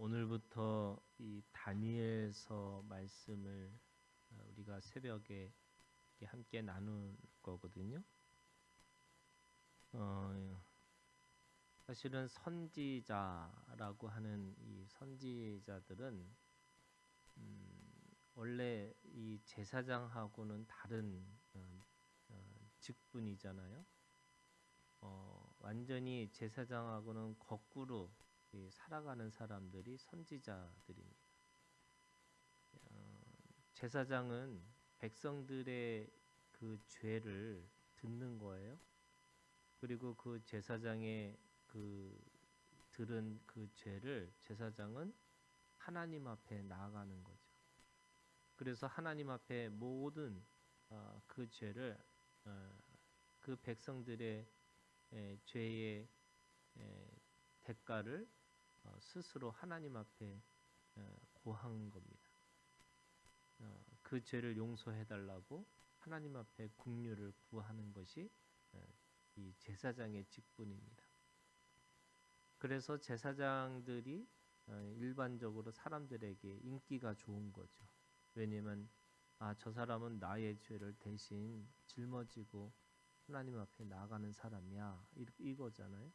오늘부터 이 다니엘서 말씀을 우리가 새벽에 이렇게 함께 나눌 거거든요. 사실은 선지자라고 하는 이 선지자들은 원래 이 제사장하고는 다른 직분이잖아요. 완전히 제사장하고는 거꾸로 살아가는 사람들이 선지자들입니다. 제사장은 백성들의 그 죄를 듣는 거예요. 그리고 그 제사장의 들은 그 죄를 제사장은 하나님 앞에 나아가는 거죠. 그래서 하나님 앞에 모든 그 죄를 그 백성들의 죄의 대가를 스스로 하나님 앞에 고한 겁니다. 그 죄를 용서해 달라고 하나님 앞에 긍휼을 구하는 것이 이 제사장의 직분입니다. 그래서 제사장들이 일반적으로 사람들에게 인기가 좋은 거죠. 왜냐면 저 사람은 나의 죄를 대신 짊어지고 하나님 앞에 나아가는 사람이야, 이거잖아요.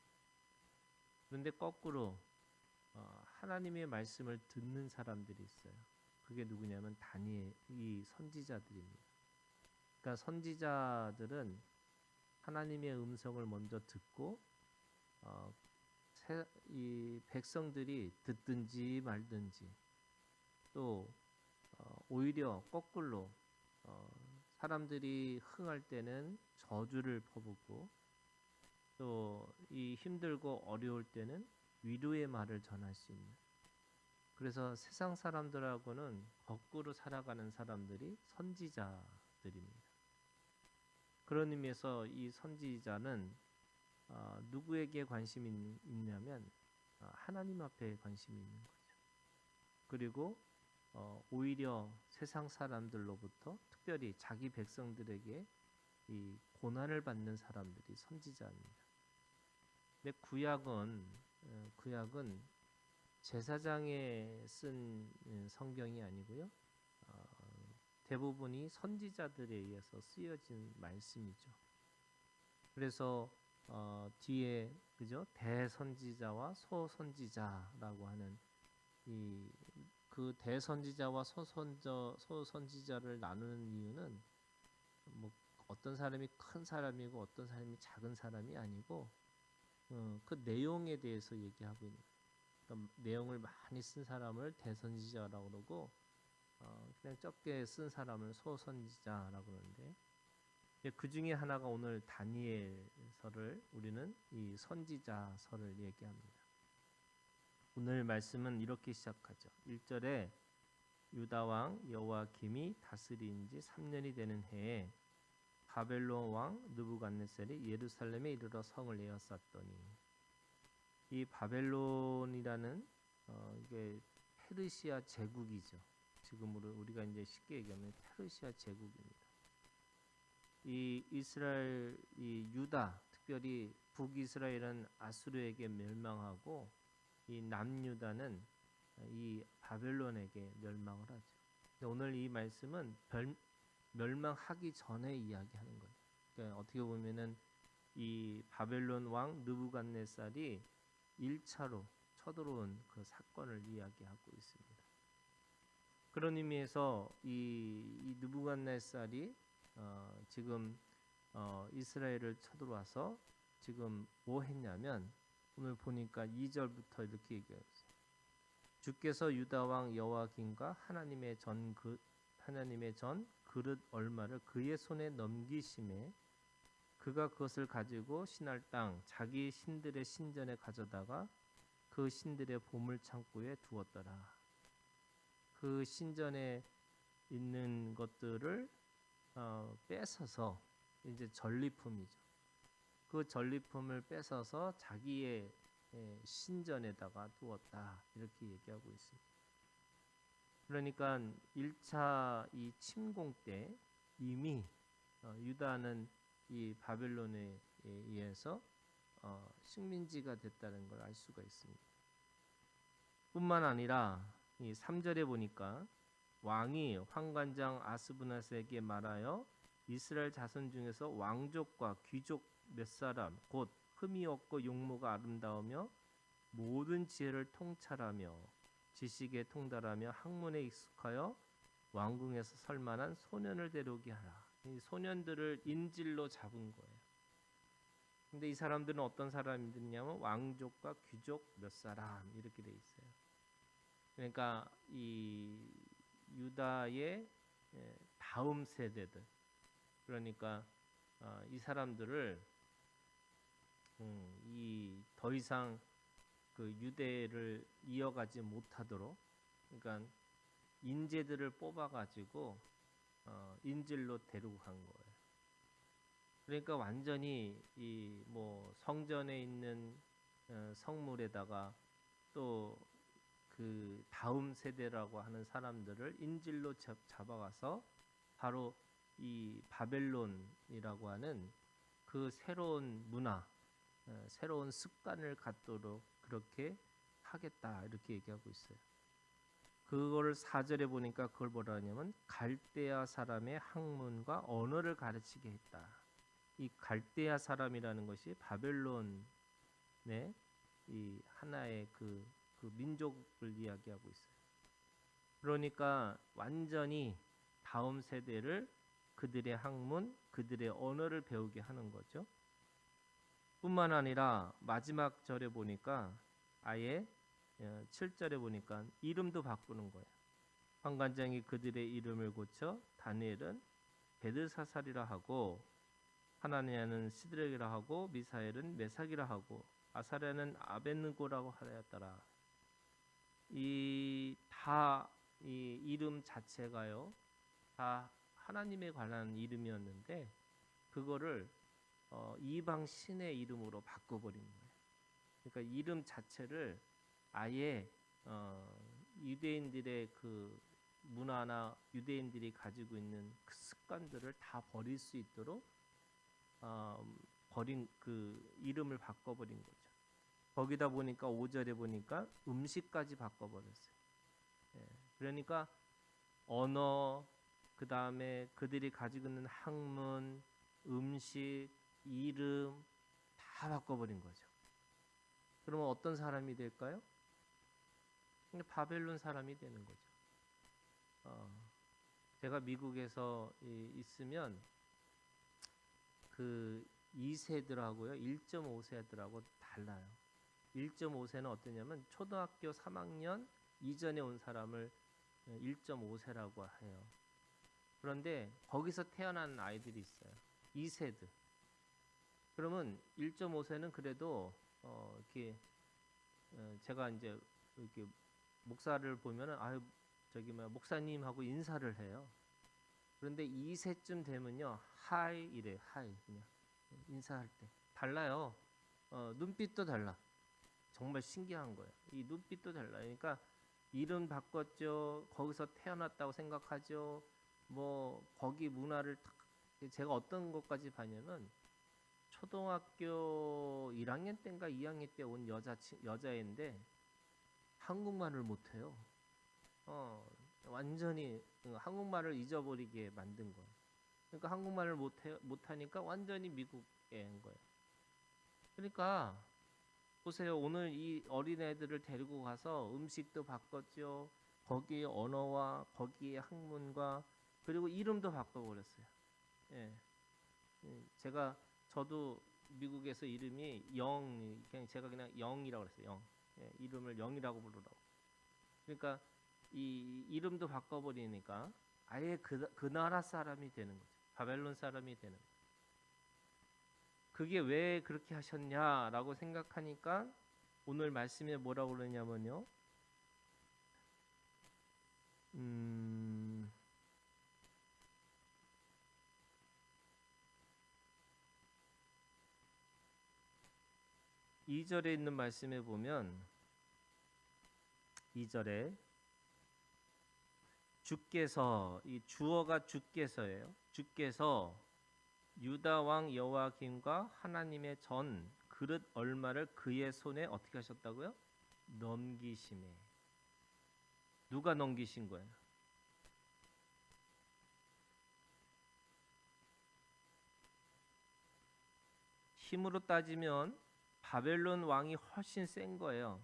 그런데 거꾸로 하나님의 말씀을 듣는 사람들이 있어요. 그게 누구냐면 이 선지자들입니다. 그러니까 선지자들은 하나님의 음성을 먼저 듣고 이 백성들이 듣든지 말든지, 또 오히려 거꾸로 사람들이 흥할 때는 저주를 퍼붓고, 또 이 힘들고 어려울 때는 위로의 말을 전할 수 있는, 그래서 세상 사람들하고는 거꾸로 살아가는 사람들이 선지자들입니다. 그런 의미에서 이 선지자는 누구에게 관심이 있냐면 하나님 앞에 관심이 있는 거죠. 그리고 오히려 세상 사람들로부터, 특별히 자기 백성들에게 이 고난을 받는 사람들이 선지자입니다. 근데 구약은 제사장에 쓴 성경이 아니고요. 대부분이 선지자들에 의해서 쓰여진 말씀이죠. 그래서 뒤에 대선지자와 소선지자라고 하는 그 대선지자와 소선지자를 나누는 이유는 뭐 어떤 사람이 큰 사람이고 어떤 사람이 작은 사람이 아니고 그 내용에 대해서 얘기하고 있는, 그러니까 내용을 많이 쓴 사람을 대선지자라고 그러고 그냥 적게 쓴 사람을 소선지자라고 그러는데, 그 중에 하나가 오늘 다니엘서를 우리는 이 선지자서를 얘기합니다. 오늘 말씀은 이렇게 시작하죠. 1절에 유다 왕 여호야김이 다스린 지 3년이 되는 해에 바벨론 왕 느부갓네살이 예루살렘에 이르러 성을 에워쌌더니, 이 바벨론이라는 이게 페르시아 제국이죠. 지금으로 우리가 이제 쉽게 얘기하면 페르시아 제국입니다. 이 이스라엘, 이 유다, 특별히 북이스라엘은 아수르에게 멸망하고 이 남유다는 이 바벨론에게 멸망을 하죠. 오늘 이 말씀은 멸망하기 전에 이야기하는 거예요. 그러니까 어떻게 보면은 이 바벨론 왕 느부갓네살이 1차로 쳐들어온 그 사건을 이야기하고 있습니다. 그런 의미에서 이 느부갓네살이 지금 이스라엘을 쳐들어와서 지금 뭐 했냐면, 오늘 보니까 2절부터 이렇게 얘기해요. 주께서 유다 왕 여호야김과 하나님의 전 그릇 얼마를 그의 손에 넘기심에 그가 그것을 가지고 신할 땅 자기 신들의 신전에 가져다가 그 신들의 보물 창고에 두었더라. 그 신전에 있는 것들을 뺏어서, 이제 전리품이죠. 그 전리품을 뺏어서 자기의 신전에다가 두었다, 이렇게 얘기하고 있습니다. 그러니까 1차 이 침공 때 이미 유다는 이 바벨론에 의해서 식민지가 됐다는 걸 알 수가 있습니다. 뿐만 아니라 이 3절에 보니까 왕이 환관장 아스부나스에게 말하여 이스라엘 자손 중에서 왕족과 귀족 몇 사람 곧 흠이 없고 용모가 아름다우며 모든 지혜를 통찰하며 지식에 통달하며 학문에 익숙하여 왕궁에서 설 만한 소년을 데려오게 하라. 이 소년들을 인질로 잡은 거예요. 근데 이 사람들은 어떤 사람들이냐면 왕족과 귀족 몇 사람 이렇게 돼 있어요. 그러니까 이 유다의 다음 세대들, 그러니까 이 사람들을 이 더 이상 그 유대를 이어가지 못하도록, 그러니까 인재들을 뽑아가지고 인질로 데리고 간 거예요. 그러니까 완전히 이 뭐 성전에 있는 성물에다가 또 그 다음 세대라고 하는 사람들을 인질로 잡아가서 바로 이 바벨론이라고 하는 그 새로운 문화, 새로운 습관을 갖도록 그렇게 하겠다 이렇게 얘기하고 있어요. 그거를 4절에 보니까 그걸 뭐라 하냐면 갈대아 사람의 학문과 언어를 가르치게 했다. 이 갈대아 사람이라는 것이 바벨론의 이 하나의 그 민족을 이야기하고 있어요. 그러니까 완전히 다음 세대를 그들의 학문, 그들의 언어를 배우게 하는 거죠. 뿐만 아니라 마지막 절에 보니까 아예 7절에 보니까 이름도 바꾸는 거예요. 환관장이 그들의 이름을 고쳐 다니엘은 베드사살이라 하고 하나냐는 시드락이라 하고 미사엘은 메삭이라 하고 아사랴는 아벳느고라고 하였더라. 이 이름 자체가요 다 하나님에 관한 이름이었는데 그거를 이방 신의 이름으로 바꿔버린 거예요. 그러니까 이름 자체를 아예 유대인들의 그 문화나 유대인들이 가지고 있는 그 습관들을 다 버릴 수 있도록 버린 그 이름을 바꿔버린 거죠. 거기다 보니까 5절에 보니까 음식까지 바꿔버렸어요. 그러니까 언어, 그 다음에 그들이 가지고 있는 학문, 음식, 이름 다 바꿔버린 거죠. 그러면 어떤 사람이 될까요? 바벨론 사람이 되는 거죠. 제가 미국에서 있으면 그 2세들하고요 1.5세들하고 달라요. 1.5세는 어떠냐면 초등학교 3학년 이전에 온 사람을 1.5세라고 해요. 그런데 거기서 태어난 아이들이 있어요. 2세들. 그러면 1.5세는 그래도 이렇게 제가 이제 이렇게 목사를 보면은 목사님하고 인사를 해요. 그런데 2세쯤 되면요 하이 이래 하이 그냥 인사할 때 달라요. 눈빛도 달라. 정말 신기한 거예요. 이 눈빛도 달라. 그러니까 이름 바꿨죠. 거기서 태어났다고 생각하죠. 뭐 거기 문화를 제가 어떤 것까지 봤냐면 초등학교 1학년 때인가 2학년 때 온 여자애인데 한국말을 못해요. 완전히 한국말을 잊어버리게 만든 거예요. 그러니까 한국말을 못하니까 완전히 미국애인 거예요. 그러니까 보세요. 오늘 이 어린애들을 데리고 가서 음식도 바꿨죠. 거기에 언어와 거기에 학문과 그리고 이름도 바꿔버렸어요. 저도 미국에서 이름이 그냥 제가 그냥 영이라고 그랬어요. 이름을 영이라고 부르라고. 그러니까 이 이름도 바꿔버리니까 아예 그 나라 사람이 되는 거죠. 바벨론 사람이 되는 거죠. 그게 왜 그렇게 하셨냐라고 생각하니까 오늘 말씀에 뭐라고 그러냐면요. 2절에 있는 말씀에 보면 2절에 주께서 이 주어가 주께서예요. 주께서 유다 왕 여호와김과 하나님의 전 그릇 얼마를 그의 손에 어떻게 하셨다고요? 넘기심에. 누가 넘기신 거예요? 힘으로 따지면 바벨론 왕이 훨씬 센 거예요.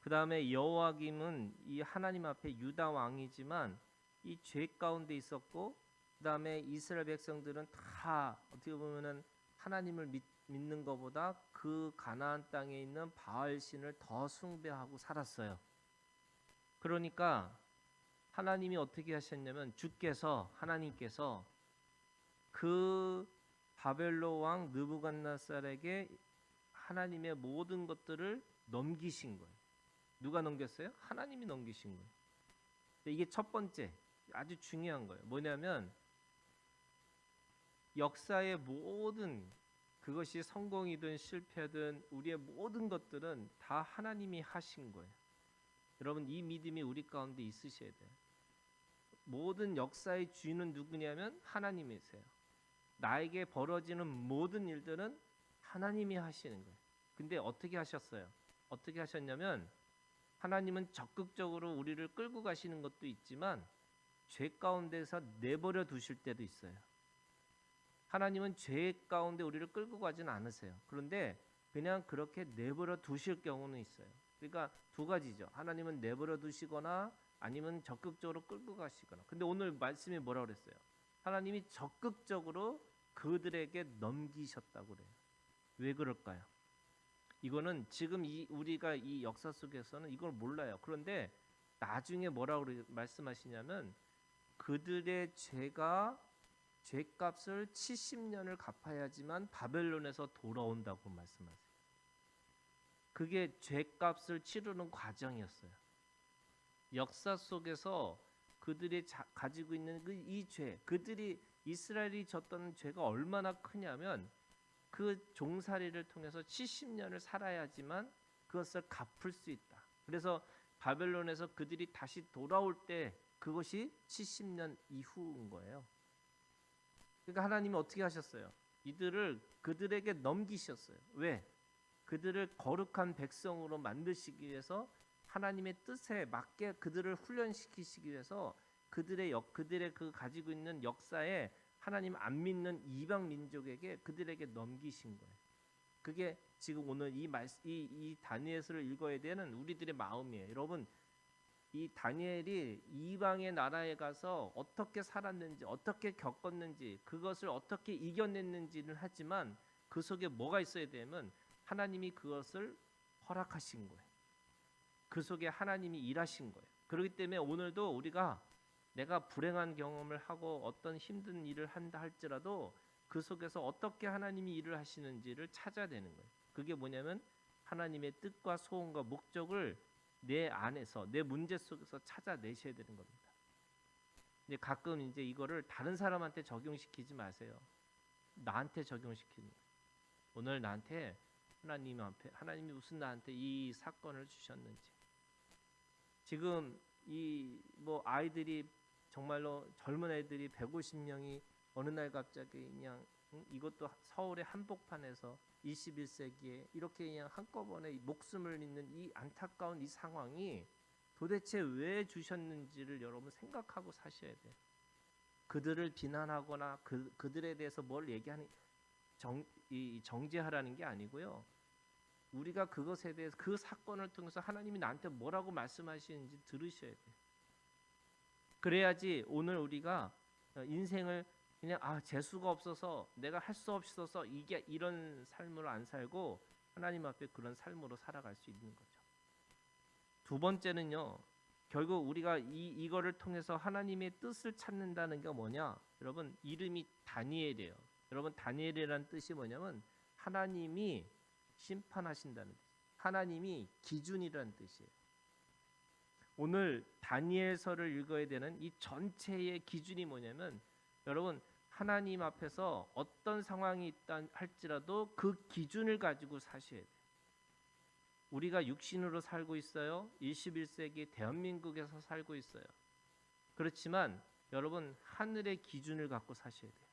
그 다음에 여호와김은 이 하나님 앞에 유다 왕이지만 이 죄 가운데 있었고, 그 다음에 이스라엘 백성들은 다 어떻게 보면은 하나님을 믿는 것보다 그 가나안 땅에 있는 바알 신을 더 숭배하고 살았어요. 그러니까 하나님이 어떻게 하셨냐면 하나님께서 그 바벨론 왕 느부갓네살에게 하나님의 모든 것들을 넘기신 거예요. 누가 넘겼어요? 하나님이 넘기신 거예요. 이게 첫 번째 아주 중요한 거예요. 뭐냐면 역사의 모든 그것이 성공이든 실패든 우리의 모든 것들은 다 하나님이 하신 거예요. 여러분 이 믿음이 우리 가운데 있으셔야 돼요. 모든 역사의 주인은 누구냐면 하나님이세요. 나에게 벌어지는 모든 일들은 하나님이 하시는 거예요. 근데 어떻게 하셨어요? 어떻게 하셨냐면 하나님은 적극적으로 우리를 끌고 가시는 것도 있지만 죄 가운데서 내버려 두실 때도 있어요. 하나님은 죄 가운데 우리를 끌고 가진 않으세요. 그런데 그냥 그렇게 내버려 두실 경우는 있어요. 그러니까 두 가지죠. 하나님은 내버려 두시거나 아니면 적극적으로 끌고 가시거나. 근데 오늘 말씀이 뭐라고 그랬어요? 하나님이 적극적으로 그들에게 넘기셨다고 그래요. 왜 그럴까요? 이거는 지금 우리가 이 역사 속에서는 이걸 몰라요. 그런데 나중에 뭐라고 말씀하시냐면 그들의 죄값을 70년을 갚아야지만 바벨론에서 돌아온다고 말씀하세요. 그게 죄값을 치르는 과정이었어요. 역사 속에서 그들이 가지고 있는 이 죄, 그들이 이스라엘이 졌던 죄가 얼마나 크냐면 그 종살이를 통해서 70년을 살아야지만 그것을 갚을 수 있다. 그래서 바벨론에서 그들이 다시 돌아올 때 그것이 70년 이후인 거예요. 그러니까 하나님이 어떻게 하셨어요? 이들을 그들에게 넘기셨어요. 왜? 그들을 거룩한 백성으로 만드시기 위해서 하나님의 뜻에 맞게 그들을 훈련시키시기 위해서 그들의 그 가지고 있는 역사에 하나님 안 믿는 이방 민족에게 그들에게 넘기신 거예요. 그게 지금 오늘 이 다니엘서를 읽어야 되는 우리들의 마음이에요. 여러분, 이 다니엘이 이방의 나라에 가서 어떻게 살았는지, 어떻게 겪었는지, 그것을 어떻게 이겨냈는지는 하지만 그 속에 뭐가 있어야 되면 하나님이 그것을 허락하신 거예요. 그 속에 하나님이 일하신 거예요. 그렇기 때문에 오늘도 우리가 내가 불행한 경험을 하고 어떤 힘든 일을 한다 할지라도 그 속에서 어떻게 하나님이 일을 하시는지를 찾아내는 거예요. 그게 뭐냐면 하나님의 뜻과 소원과 목적을 내 안에서 내 문제 속에서 찾아내셔야 되는 겁니다. 근데 가끔 이제 이거를 다른 사람한테 적용시키지 마세요. 나한테 적용시키는 거예요. 오늘 나한테 하나님 앞에 하나님이 무슨 나한테 이 사건을 주셨는지. 지금 이 뭐 아이들이 정말로 젊은 애들이 150명이 어느 날 갑자기 그냥 이것도 서울의 한복판에서 21세기에 이렇게 그냥 한꺼번에 목숨을 잃는 이 안타까운 이 상황이 도대체 왜 주셨는지를 여러분 생각하고 사셔야 돼요. 그들을 비난하거나 그들에 대해서 뭘 얘기하는 정죄하라는 게 아니고요. 우리가 그것에 대해서 그 사건을 통해서 하나님이 나한테 뭐라고 말씀하시는지 들으셔야 돼요. 그래야지 오늘 우리가 인생을 그냥 재수가 없어서 내가 할 수 없어서 이게 이런 삶으로 안 살고 하나님 앞에 그런 삶으로 살아갈 수 있는 거죠. 두 번째는요. 결국 우리가 이거를 통해서 하나님의 뜻을 찾는다는 게 뭐냐? 여러분 이름이 다니엘이에요. 여러분 다니엘이라는 뜻이 뭐냐면 하나님이 심판하신다는 뜻. 하나님이 기준이라는 뜻이에요. 오늘 다니엘서를 읽어야 되는 이 전체의 기준이 뭐냐면 여러분 하나님 앞에서 어떤 상황이 있다 할지라도 그 기준을 가지고 사셔야 돼요. 우리가 육신으로 살고 있어요. 21세기 대한민국에서 살고 있어요. 그렇지만 여러분 하늘의 기준을 갖고 사셔야 돼요.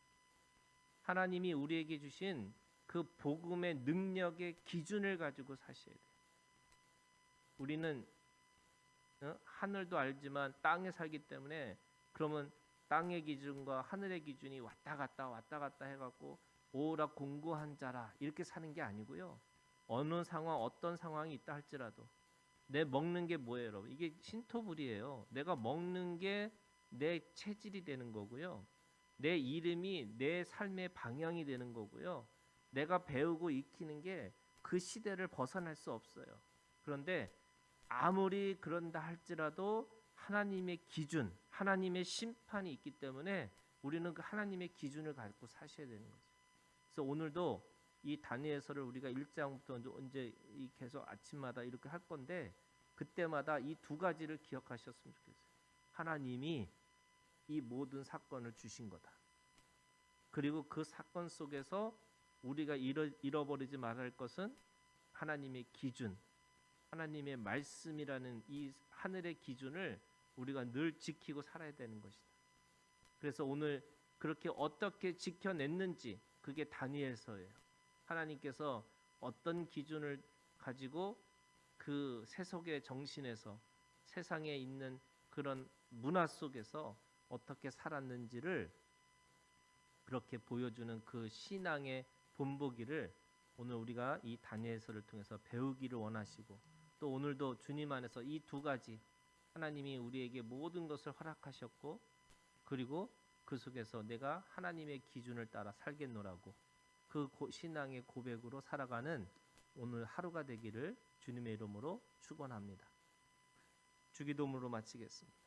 하나님이 우리에게 주신 그 복음의 능력의 기준을 가지고 사셔야 돼요. 우리는 하늘도 알지만 땅에 살기 때문에 그러면 땅의 기준과 하늘의 기준이 왔다 갔다 해갖고 오락 공고한 자라 이렇게 사는 게 아니고요. 어느 상황 어떤 상황이 있다 할지라도 내 먹는 게 뭐예요, 여러분? 이게 신토불이에요. 내가 먹는 게 내 체질이 되는 거고요. 내 이름이 내 삶의 방향이 되는 거고요. 내가 배우고 익히는 게 그 시대를 벗어날 수 없어요. 그런데 아무리 그런다 할지라도 하나님의 기준, 하나님의 심판이 있기 때문에 우리는 그 하나님의 기준을 갖고 사셔야 되는 거죠. 그래서 오늘도 이 다니엘서를 우리가 1장부터 언제 계속 아침마다 이렇게 할 건데 그때마다 이 두 가지를 기억하셨으면 좋겠어요. 하나님이 이 모든 사건을 주신 거다. 그리고 그 사건 속에서 우리가 잃어버리지 말아야 할 것은 하나님의 기준, 하나님의 말씀이라는 이 하늘의 기준을 우리가 늘 지키고 살아야 되는 것이다. 그래서 오늘 그렇게 어떻게 지켜냈는지 그게 다니엘서예요. 하나님께서 어떤 기준을 가지고 그 세속의 정신에서 세상에 있는 그런 문화 속에서 어떻게 살았는지를 그렇게 보여주는 그 신앙의 본보기를 오늘 우리가 이 다니엘서를 통해서 배우기를 원하시고 또 오늘도 주님 안에서 이 두 가지 하나님이 우리에게 모든 것을 허락하셨고 그리고 그 속에서 내가 하나님의 기준을 따라 살겠노라고 그 신앙의 고백으로 살아가는 오늘 하루가 되기를 주님의 이름으로 축원합니다. 주기도문으로 마치겠습니다.